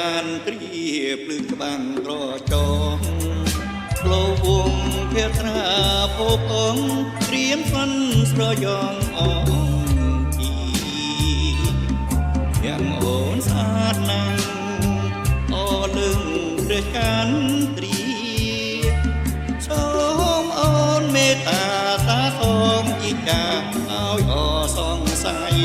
បានគ្រាភ្លឺក្បាំងក្រចងក្លោវងភេត្រាភពងត្រៀមផនស្រយងអងទីយ៉ាងអូនស្អាតណាស់អលឹងព្រះចន្ទ្រីសូមអូនមេត្តាសាសូមជីកាឲ្យអសង្ស័យ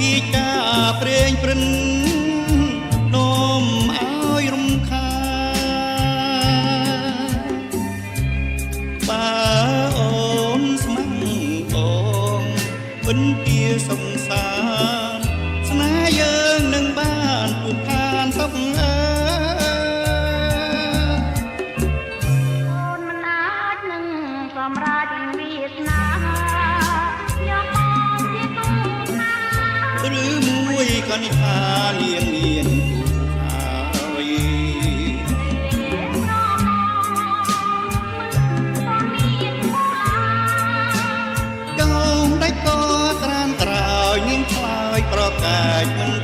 វាចាព្រេងព្រិននោមឲ្យរំខាបើអូនស្ម័គ្រអូនពិនជាសង្សារស្នេហ៍យើងនឹងបានពុកខានសុខអូនមិនអាចនឹងសម្រេចវាសនាឬមួយក៏និថានាងមានគូហើយចងដាច់ក៏ត្រាំត្រើយនាងឆ្លើយប្រកែកមិន